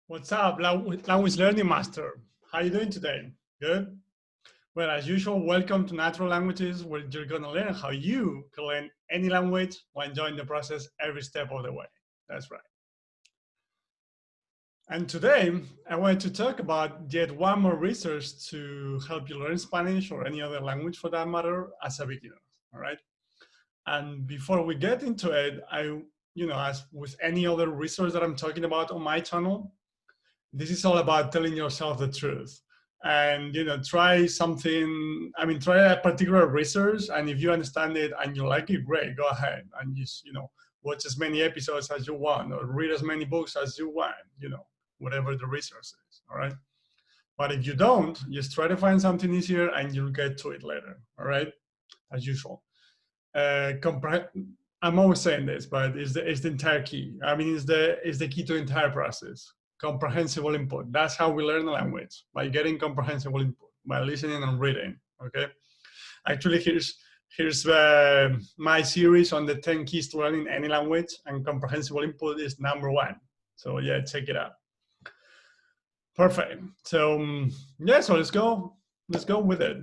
What's up, Language Learning Master? How are you doing today? Good? Well, as usual, welcome to Natural Languages, where you're going to learn how you can learn any language while enjoying the process every step of the way. That's right. And today, I wanted to talk about yet one more resource to help you learn Spanish or any other language for that matter as a beginner, all right? And before we get into it, as with any other resource that I'm talking about on my channel, this is all about telling yourself the truth. And try something. Try a particular resource, and if you understand it and you like it, great, go ahead and just watch as many episodes as you want, or read as many books as you want. Whatever the resource is. All right. But if you don't, just try to find something easier, and you'll get to it later. All right. As usual. I'm always saying this, but it's the entire key. It's the key to the entire process. Comprehensible input. That's how we learn the language, by getting comprehensible input, by listening and reading. Okay. Actually, here's my series on the 10 keys to learning any language, and comprehensible input is number 1. So yeah, check it out. Perfect. So so let's go with it.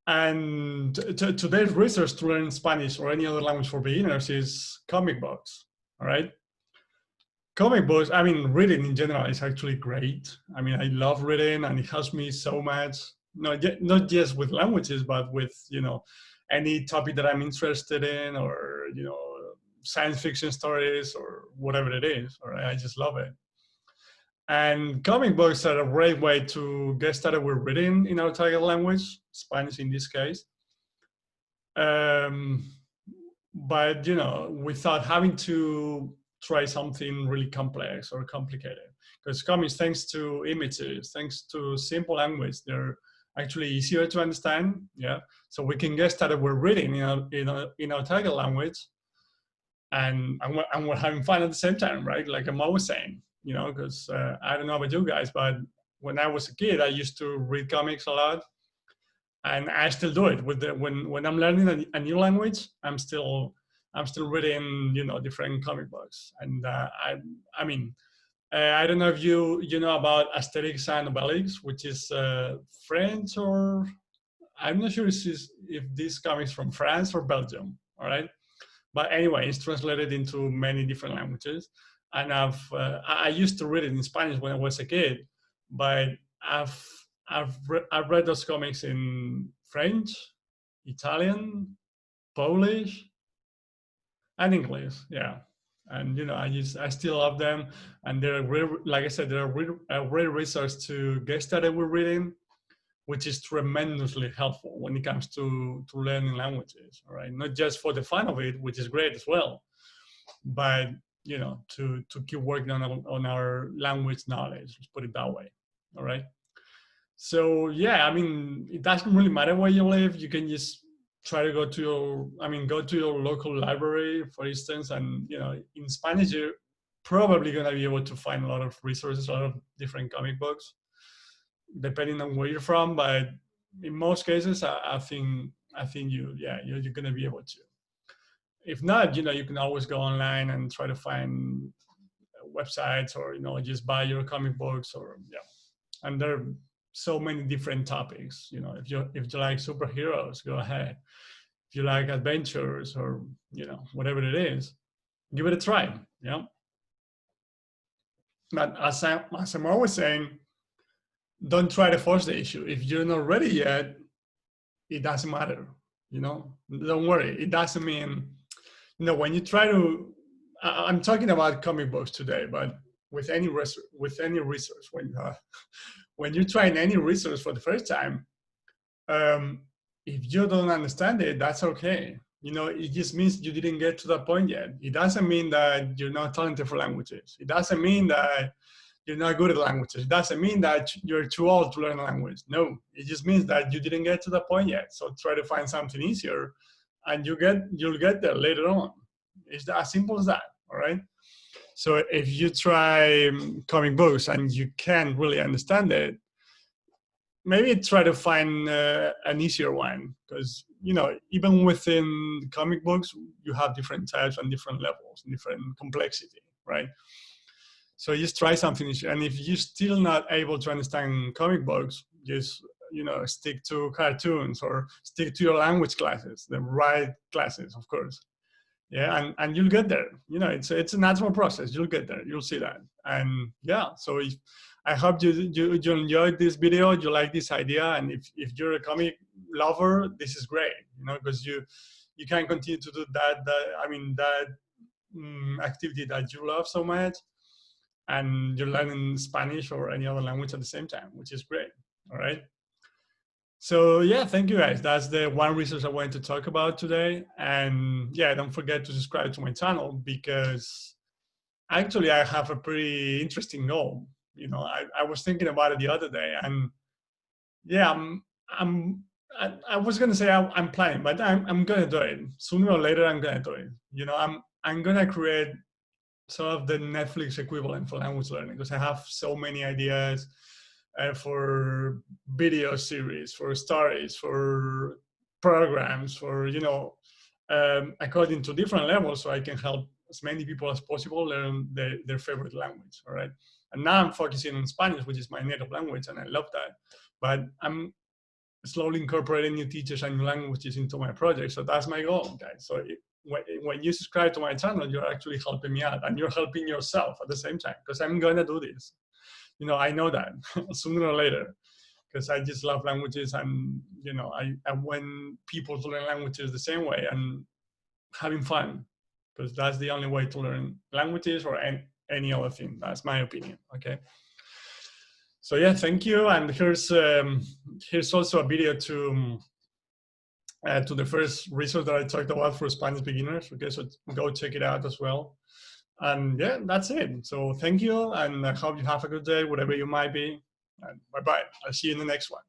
And today's research to learn Spanish or any other language for beginners is comic books. All right. Comic books, reading in general is actually great. I love reading, and it helps me so much. Not just with languages, but with, any topic that I'm interested in, or, science fiction stories or whatever it is. All right. I just love it. And comic books are a great way to get started with reading in our target language, Spanish in this case. But, without having to try something really complex or complicated. Because comics, thanks to images, thanks to simple language, they're actually easier to understand. Yeah. So we can get started with reading in our target language. And we're having fun at the same time, right? Like I'm always saying. Because I don't know about you guys, but when I was a kid, I used to read comics a lot, and I still do it. When I'm learning a new language, I'm still reading different comic books. And I don't know if you know about Asterix and Obelix, which is French, or I'm not sure if this comics from France or Belgium. All right, but anyway, it's translated into many different languages. And I used to read it in Spanish when I was a kid, but I've read those comics in French, Italian, Polish, and English. Yeah, and I still love them, and they're like I said, they're a great resource to get started with reading, which is tremendously helpful when it comes to learning languages. All right, not just for the fun of it, which is great as well, but to keep working on our language knowledge, let's put it that way. All right. So yeah, it doesn't really matter where you live. You can just try to go to your local library, for instance, and in Spanish you're probably going to be able to find a lot of resources, a lot of different comic books, depending on where you're from. But in most cases, I think you're going to be able to. If not, you can always go online and try to find websites, or just buy your comic books, or and there are so many different topics. If you like superheroes, go ahead. If you like adventures, or whatever it is, give it a try. But as I'm always saying, don't try to force the issue. If you're not ready yet, it doesn't matter. Don't worry. It doesn't mean when you try to, I'm talking about comic books today, but with any resource, when you're trying any resource for the first time, if you don't understand it, that's okay. It just means you didn't get to that point yet. It doesn't mean that you're not talented for languages. It doesn't mean that you're not good at languages. It doesn't mean that you're too old to learn a language. No, it just means that you didn't get to that point yet. So try to find something easier, and you'll get there later on. It's as simple as that. All right. So if you try comic books and you can't really understand it, maybe try to find an easier one, because you know, even within comic books, you have different types and different levels, different complexity, right? So just try something, and if you're still not able to understand comic books, just, you know, stick to cartoons or stick to your language classes, the right classes, of course. Yeah, and you'll get there. You know, it's a natural process. You'll get there. You'll see that. And yeah, so if, I hope you enjoyed this video, you like this idea, and if you're a comic lover, this is great. You know, because you can continue to do that activity that you love so much, and you're learning Spanish or any other language at the same time, which is great. All right. So yeah, thank you guys. That's the one resource I wanted to talk about today. And yeah, don't forget to subscribe to my channel, because actually I have a pretty interesting goal. You know, I was thinking about it the other day, and yeah, I was gonna say I'm planning, but I'm gonna do it sooner or later. I'm gonna do it. You know, I'm gonna create sort of the Netflix equivalent for language learning, because I have so many ideas for video series, for stories, for programs, for, you know, according to different levels, so I can help as many people as possible learn their favorite language. All right. And now I'm focusing on Spanish, which is my native language, and I love that. But I'm slowly incorporating new teachers and new languages into my project. So that's my goal, guys. So when you subscribe to my channel, you're actually helping me out, and you're helping yourself at the same time, because I'm going to do this. You know, I know that sooner or later, because I just love languages, and, you know, I want people to learn languages the same way and having fun, because that's the only way to learn languages or any other thing. That's my opinion. Okay. So yeah, thank you. And here's also a video to the first resource that I talked about for Spanish beginners. Okay, so go check it out as well. And yeah, that's it. So thank you, and I hope you have a good day, whatever you might be. And bye-bye. I'll see you in the next one.